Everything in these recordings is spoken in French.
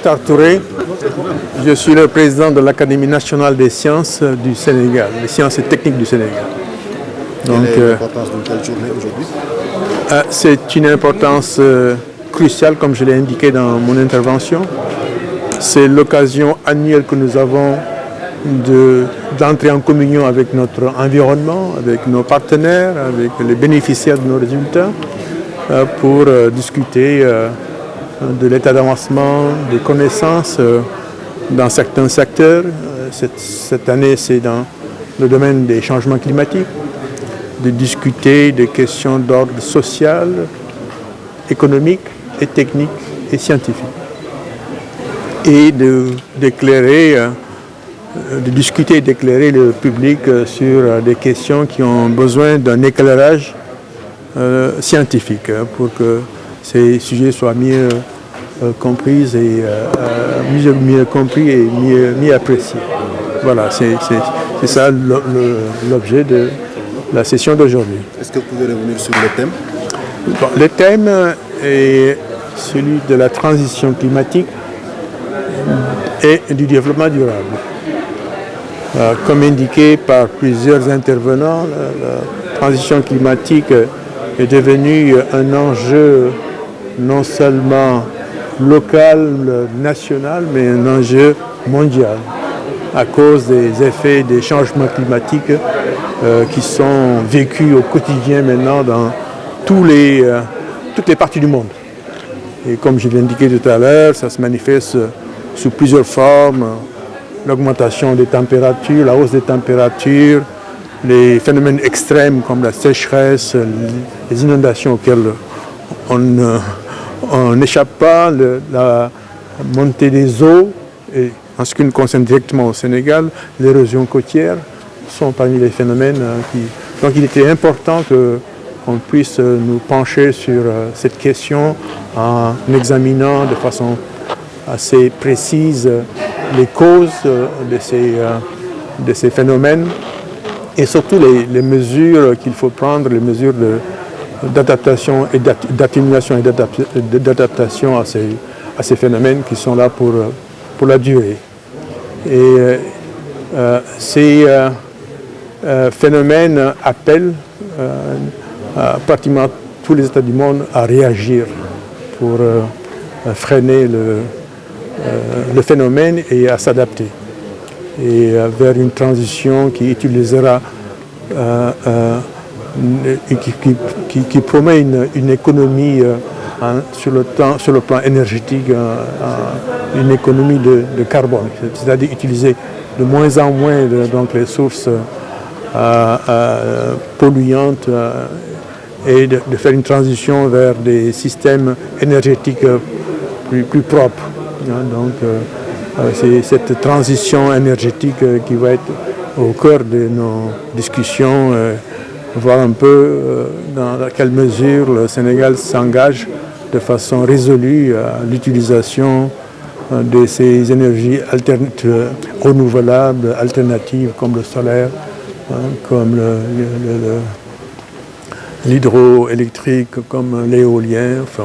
Mokhtar Touré, je suis le président de l'Académie nationale des sciences du Sénégal, les sciences et techniques du Sénégal. Donc, quelle est l'importance d'une telle journée aujourd'hui? C'est une importance cruciale, comme je l'ai indiqué dans mon intervention. C'est l'occasion annuelle que nous avons d'entrer en communion avec notre environnement, avec nos partenaires, avec les bénéficiaires de nos résultats, pour discuter de l'état d'avancement des connaissances dans certains secteurs. Cette année, c'est dans le domaine des changements climatiques, de discuter des questions d'ordre social, économique et technique et scientifique. Et de discuter et d'éclairer le public sur des questions qui ont besoin d'un éclairage scientifique pour que ces sujets soient mieux compris et mieux compris et mieux appréciés. Voilà, c'est ça l'objet de la session d'aujourd'hui. Est-ce que vous pouvez revenir sur le thème? Bon, le thème est celui de la transition climatique et du développement durable. Comme indiqué par plusieurs intervenants, la transition climatique est devenue un enjeu non seulement local, national, mais un enjeu mondial à cause des effets des changements climatiques qui sont vécus au quotidien maintenant dans toutes les parties du monde. Et comme je l'ai indiqué tout à l'heure, ça se manifeste sous plusieurs formes. L'augmentation des températures, la hausse des températures, les phénomènes extrêmes comme la sécheresse, les inondations auxquelles on n'échappe pas, la montée des eaux, et en ce qui nous concerne directement au Sénégal, l'érosion côtière sont parmi les phénomènes Donc il était important qu'on puisse nous pencher sur cette question en examinant de façon assez précise les causes de ces phénomènes et surtout les mesures qu'il faut prendre, les mesures d'adaptation et d'atténuation et d'adaptation à ces phénomènes qui sont là pour la durée. Et ces phénomènes appellent pratiquement tous les États du monde à réagir pour freiner le phénomène et à s'adapter et vers une transition qui utilisera qui promet une économie sur le plan énergétique, une économie de carbone, c'est-à-dire utiliser de moins en moins donc les sources polluantes et de faire une transition vers des systèmes énergétiques plus propres. Donc c'est cette transition énergétique qui va être au cœur de nos discussions, voir un peu dans quelle mesure le Sénégal s'engage de façon résolue à l'utilisation de ces énergies renouvelables, alternatives comme le solaire, comme l'hydroélectrique, comme l'éolien. Enfin,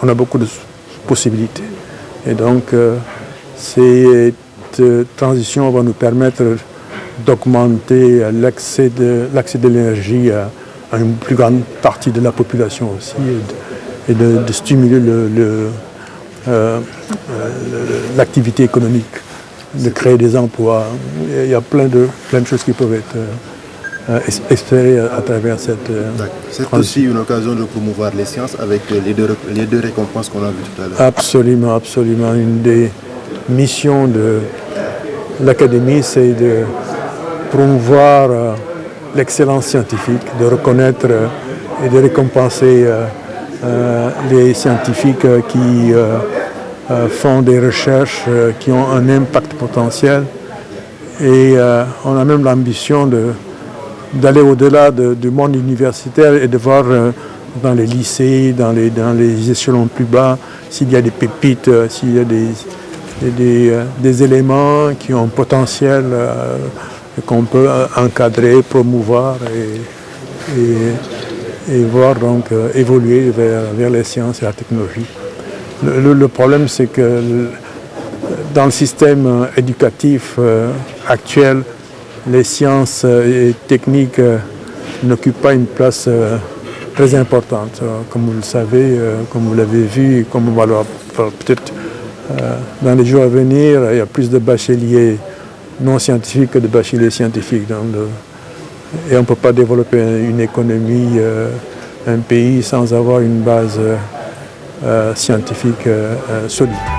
on a beaucoup de possibilités. Et donc, cette transition va nous permettre d'augmenter l'accès de l'énergie à une plus grande partie de la population aussi et de stimuler l'activité économique, de créer des emplois. Il y a plein de choses qui peuvent être espérées à travers cette C'est aussi une occasion de promouvoir les sciences avec les deux récompenses qu'on a vues tout à l'heure. Absolument, absolument. Une des missions de l'Académie, c'est de promouvoir l'excellence scientifique, de reconnaître et de récompenser les scientifiques qui font des recherches qui ont un impact potentiel. Et on a même l'ambition d'aller au-delà du monde universitaire et de voir dans les lycées, dans les échelons plus bas, s'il y a des pépites, s'il y a des éléments qui ont potentiel qu'on peut encadrer, promouvoir et voir donc évoluer vers les sciences et la technologie. Le problème, c'est que dans le système éducatif actuel, les sciences et techniques n'occupent pas une place très importante. Comme vous le savez, comme vous l'avez vu, comme on va le peut-être dans les jours à venir, il y a plus de bacheliers non scientifiques que de bacheliers scientifiques. Et on ne peut pas développer une économie, un pays sans avoir une base scientifique solide.